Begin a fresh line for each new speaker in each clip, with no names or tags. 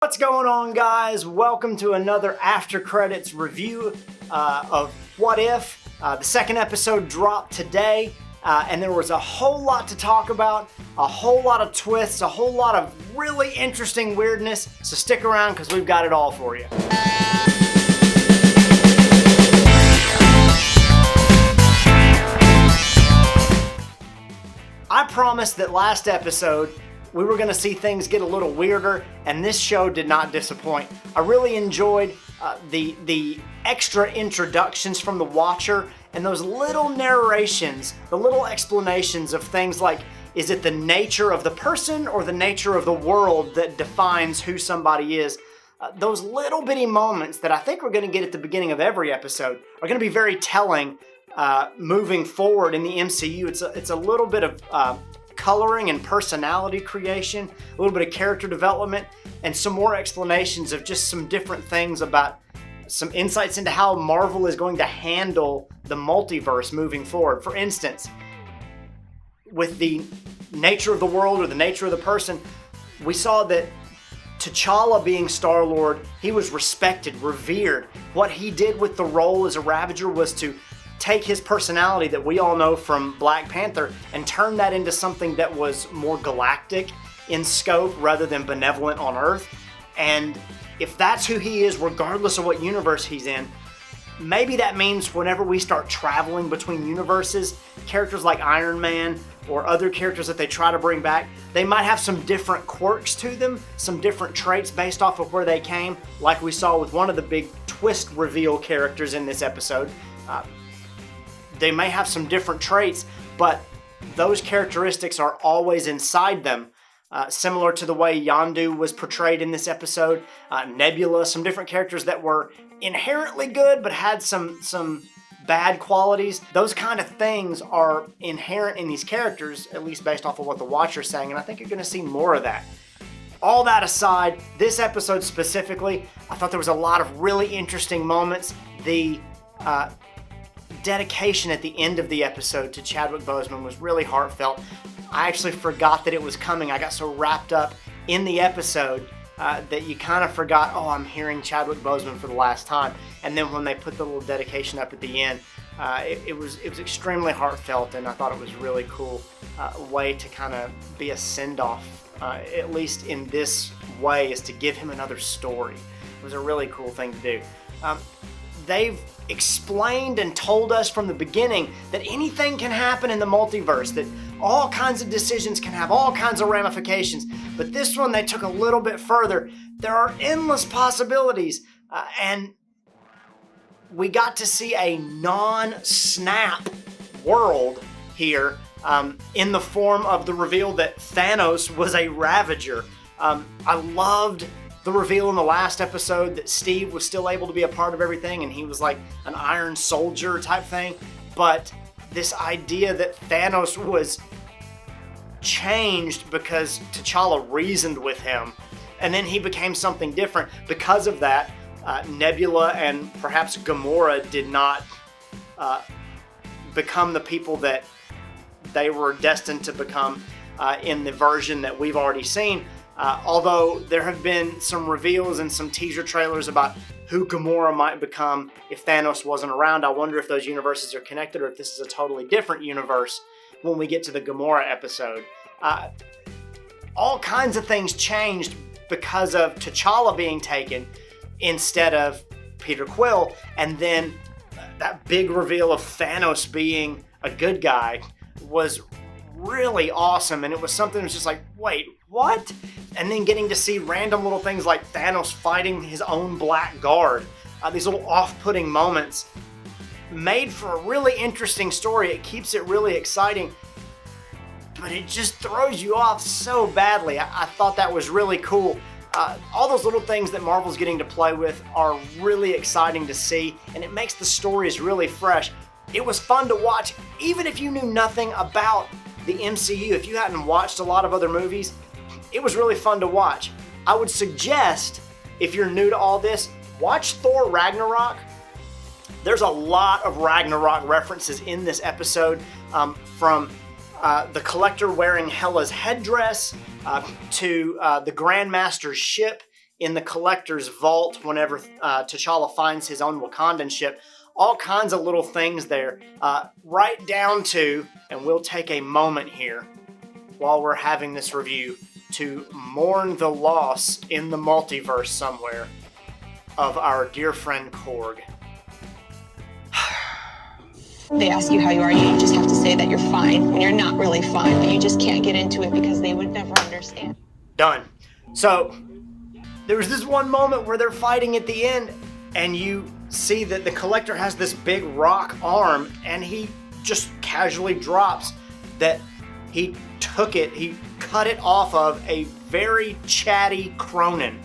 What's going on, guys? Welcome to another After Credits review of What If. The second episode dropped today, and there was a whole lot to talk about, a whole lot of twists, a whole lot of really interesting weirdness, so stick around because we've got it all for you. I promised that last episode we were going to see things get a little weirder, and this show did not disappoint. I really enjoyed the extra introductions from the Watcher and those little narrations, the little explanations of things like, is it the nature of the person or the nature of the world that defines who somebody is? Those little bitty moments that I think we're going to get at the beginning of every episode are going to be very telling moving forward in the MCU. It's a little bit of coloring and personality creation, a little bit of character development, and some more explanations of just some different things about some insights into how Marvel is going to handle the multiverse moving forward. For instance, with the nature of the world or the nature of the person, we saw that T'Challa being Star-Lord, he was respected, revered. What he did with the role as a Ravager was to take his personality that we all know from Black Panther and turn that into something that was more galactic in scope rather than benevolent on Earth. And if that's who he is, regardless of what universe he's in, maybe that means whenever we start traveling between universes, characters like Iron Man or other characters that they try to bring back, they might have some different quirks to them, some different traits based off of where they came, like we saw with one of the big twist reveal characters in this episode. They may have some different traits, but those characteristics are always inside them, similar to the way Yondu was portrayed in this episode. Nebula, some different characters that were inherently good but had some bad qualities. Those kind of things are inherent in these characters, at least based off of what the Watcher's saying, and I think you're going to see more of that. All that aside, this episode specifically, I thought there was a lot of really interesting moments. The dedication at the end of the episode to Chadwick Boseman was really heartfelt. I actually forgot that it was coming. I got so wrapped up in the episode that you kind of forgot, oh, I'm hearing Chadwick Boseman for the last time. And then when they put the little dedication up at the end, it was extremely heartfelt, and I thought it was really cool way to kind of be a send-off, at least in this way, is to give him another story. It was a really cool thing to do. They've explained and told us from the beginning that anything can happen in the multiverse, that all kinds of decisions can have all kinds of ramifications. But this one, they took a little bit further. There are endless possibilities, and we got to see a non-snap world here in the form of the reveal that Thanos was a Ravager. I loved the reveal in the last episode that Steve was still able to be a part of everything and he was like an Iron Soldier type thing. But this idea that Thanos was changed because T'Challa reasoned with him and then he became something different. Because of that, Nebula and perhaps Gamora did not become the people that they were destined to become in the version that we've already seen. Although there have been some reveals and some teaser trailers about who Gamora might become if Thanos wasn't around. I wonder if those universes are connected or if this is a totally different universe when we get to the Gamora episode. All kinds of things changed because of T'Challa being taken instead of Peter Quill. And then that big reveal of Thanos being a good guy was really awesome, and it was something that was just like, wait, what? And then getting to see random little things like Thanos fighting his own Black Guard, these little off-putting moments made for a really interesting story. It keeps it really exciting, but it just throws you off so badly. I thought that was really cool. All those little things that Marvel's getting to play with are really exciting to see, and it makes the stories really fresh. It was fun to watch, even if you knew nothing about the MCU. If you hadn't watched a lot of other movies, it was really fun to watch. I would suggest, if you're new to all this, watch Thor Ragnarok. There's a lot of Ragnarok references in this episode, from the Collector wearing Hela's headdress to the Grandmaster's ship in the Collector's vault whenever T'Challa finds his own Wakandan ship. All kinds of little things there, right down to, and we'll take a moment here while we're having this review to mourn the loss in the multiverse somewhere of our dear friend Korg.
They ask you how you are, you just have to say that you're fine when you're not really fine, but you just can't get into it because they would never understand.
Done. So, there was this one moment where they're fighting at the end, and you see that the Collector has this big rock arm, and he just casually drops that he cut it off of a very chatty Cronin.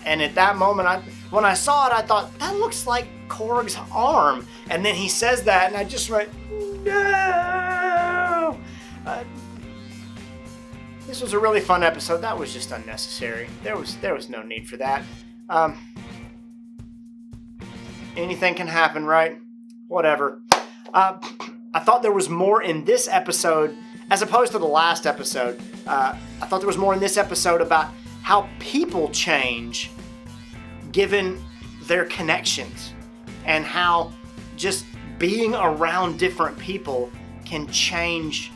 And at that moment, when I saw it, I thought, that looks like Korg's arm. And then he says that, and I just went, no! This was a really fun episode. That was just unnecessary. There was no need for that. Anything can happen, right? Whatever. I thought there was more in this episode, as opposed to the last episode. I thought there was more in this episode about how people change given their connections, and how just being around different people can change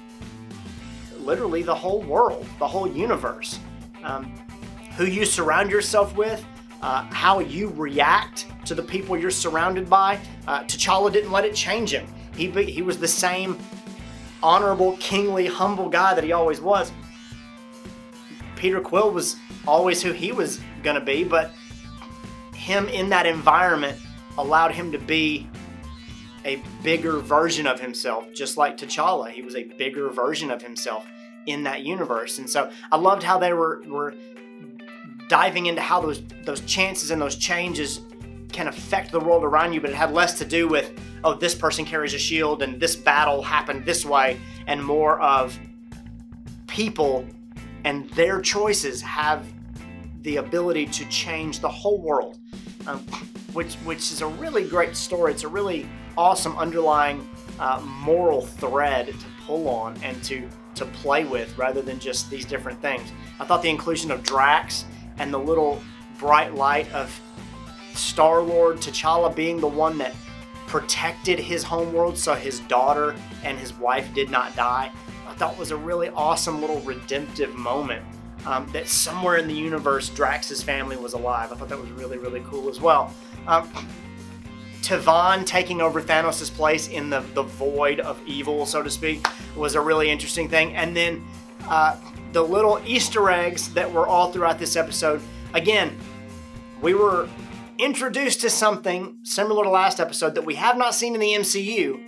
literally the whole world, the whole universe. Who you surround yourself with, how you react to the people you're surrounded by. T'Challa didn't let it change him. He was the same honorable, kingly, humble guy that he always was. Peter Quill was always who he was gonna be, but him in that environment allowed him to be a bigger version of himself, just like T'Challa. He was a bigger version of himself in that universe. And so I loved how they were diving into how those chances and those changes can affect the world around you, but it had less to do with, oh, this person carries a shield and this battle happened this way, and more of people and their choices have the ability to change the whole world, which is a really great story. It's a really awesome underlying moral thread to pull on and to play with, rather than just these different things. I thought the inclusion of Drax and the little bright light of Star-Lord, T'Challa being the one that protected his homeworld so his daughter and his wife did not die, I thought was a really awesome little redemptive moment. That somewhere in the universe, Drax's family was alive. I thought that was really, really cool as well. Tivan taking over Thanos' place in the void of evil, so to speak, was a really interesting thing. And then the little Easter eggs that were all throughout this episode. Again, we were introduced to something similar to last episode that we have not seen in the MCU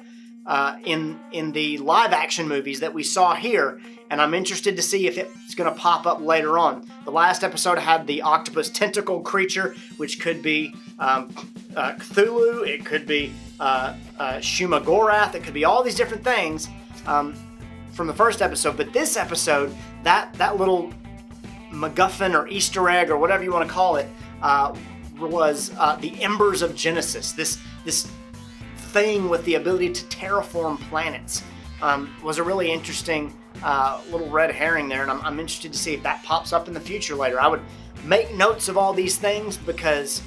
in the live action movies that we saw here, and I'm interested to see if it's going to pop up later on. The last episode had the octopus tentacle creature, which could be Cthulhu, it could be Shumagorath, it could be all these different things from the first episode. But this episode, that little MacGuffin or Easter egg or whatever you want to call it, was the Embers of Genesis. This thing with the ability to terraform planets was a really interesting little red herring there, and I'm interested to see if that pops up in the future later. I would make notes of all these things because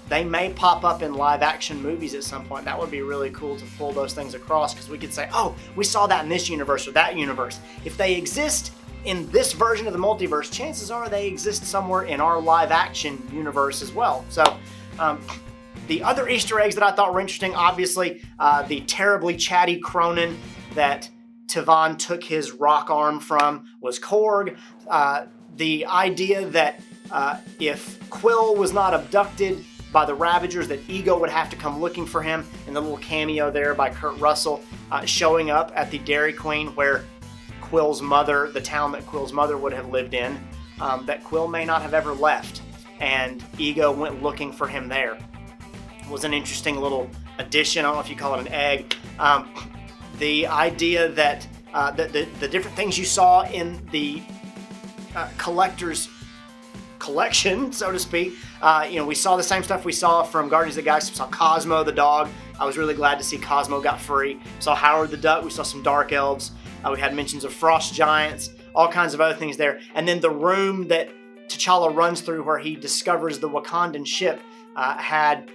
they may pop up in live action movies at some point. That would be really cool to pull those things across, because we could say, oh, we saw that in this universe or that universe. If they exist in this version of the multiverse, chances are they exist somewhere in our live action universe as well. So the other Easter eggs that I thought were interesting, obviously the terribly chatty Cronin that Tivan took his rock arm from was Korg. The idea that if Quill was not abducted by the Ravagers, that Ego would have to come looking for him, and the little cameo there by Kurt Russell showing up at the Dairy Queen where Quill's mother, the town that Quill's mother would have lived in, that Quill may not have ever left, and Ego went looking for him there. It was an interesting little addition. I don't know if you call it an egg. The idea that the different things you saw in the collector's collection, so to speak, we saw the same stuff we saw from Guardians of the Galaxy. We saw Cosmo the dog. I was really glad to see Cosmo got free. We saw Howard the Duck. We saw some Dark Elves. We had mentions of Frost Giants, all kinds of other things there. And then the room that T'Challa runs through where he discovers the Wakandan ship had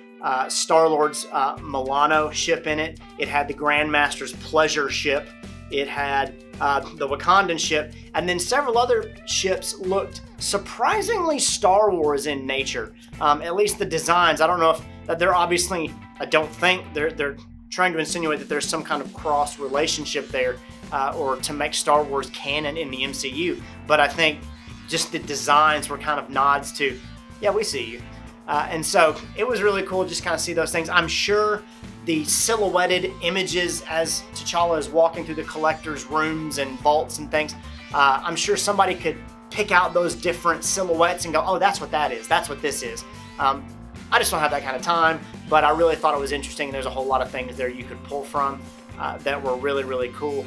Star-Lord's Milano ship in it. It had the Grandmaster's Pleasure ship. It had the Wakandan ship, and then several other ships looked surprisingly Star Wars in nature. At least the designs. I don't know if they're obviously. I don't think they're trying to insinuate that there's some kind of cross relationship there, or to make Star Wars canon in the MCU. But I think just the designs were kind of nods to, yeah, we see you. And so it was really cool to just kind of see those things. I'm sure the silhouetted images as T'Challa is walking through the collector's rooms and vaults and things, I'm sure somebody could pick out those different silhouettes and go, oh, that's what that is. That's what this is. I just don't have that kind of time, but I really thought it was interesting. There's a whole lot of things there you could pull from that were really, really cool.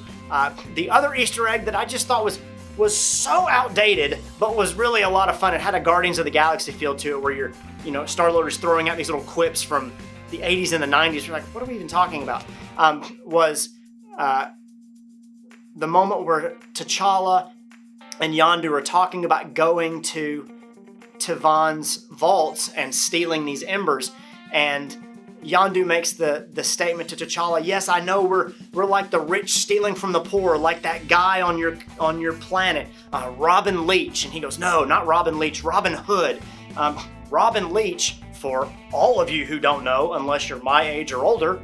The other Easter egg that I just thought was so outdated, but was really a lot of fun. It had a Guardians of the Galaxy feel to it, where Star-Lord is throwing out these little quips from the 80s and the 90s. You're like, what are we even talking about? Was the moment where T'Challa and Yondu are talking about going to Van's vaults and stealing these embers, and Yondu makes the statement to T'Challa, yes, I know we're like the rich stealing from the poor, like that guy on your planet, Robin Leach. And he goes, no, not Robin Leach, Robin Hood. Robin Leach, for all of you who don't know, unless you're my age or older,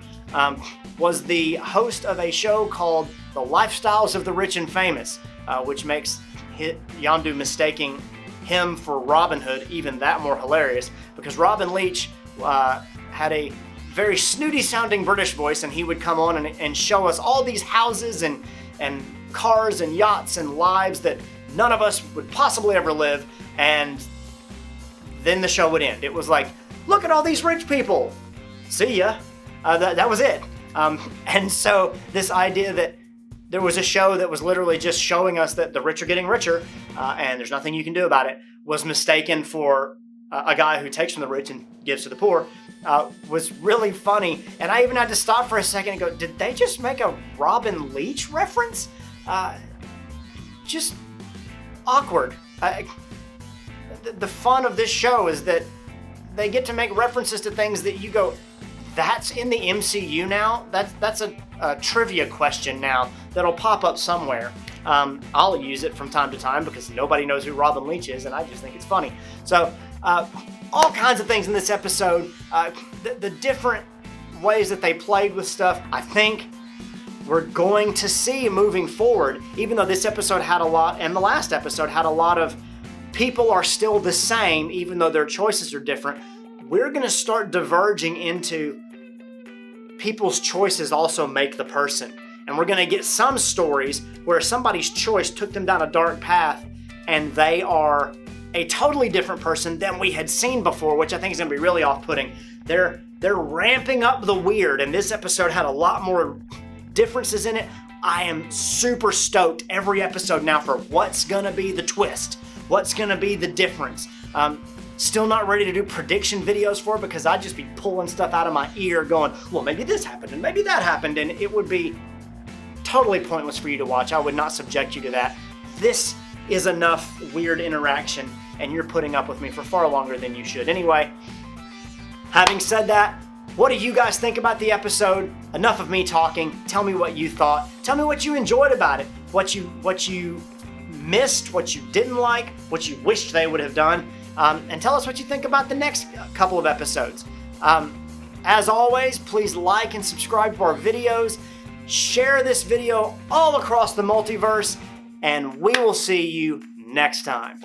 was the host of a show called The Lifestyles of the Rich and Famous, which makes Yondu mistaking him for Robin Hood even that more hilarious, because Robin Leach had a very snooty sounding British voice, and he would come on and show us all these houses and cars and yachts and lives that none of us would possibly ever live, and then the show would end. It was like, look at all these rich people, see ya. That was it. And so this idea that there was a show that was literally just showing us that the rich are getting richer, and there's nothing you can do about it, was mistaken for a guy who takes from the rich and gives to the poor, was really funny. And I even had to stop for a second and go, did they just make a Robin Leach reference? Just awkward. The fun of this show is that they get to make references to things that you go, that's in the MCU now? That's a trivia question now that'll pop up somewhere. I'll use it from time to time because nobody knows who Robin Leach is, and I just think it's funny. So all kinds of things in this episode. The different ways that they played with stuff, I think we're going to see moving forward, even though this episode had a lot, and the last episode had a lot of people are still the same, even though their choices are different. We're going to start diverging into people's choices also make the person. And we're going to get some stories where somebody's choice took them down a dark path and they are a totally different person than we had seen before, which I think is going to be really off-putting. They're ramping up the weird, and this episode had a lot more differences in it. I am super stoked every episode now for what's going to be the twist, what's going to be the difference. Still not ready to do prediction videos for it because I'd just be pulling stuff out of my ear going, well, maybe this happened and maybe that happened, and it would be totally pointless for you to watch. I would not subject you to that. This is enough weird interaction, and you're putting up with me for far longer than you should. Anyway, having said that, what do you guys think about the episode? Enough of me talking. Tell me what you thought. Tell me what you enjoyed about it, what you missed, what you didn't like, what you wished they would have done, and tell us what you think about the next couple of episodes. As always, please like and subscribe to our videos. Share this video all across the multiverse, and we will see you next time.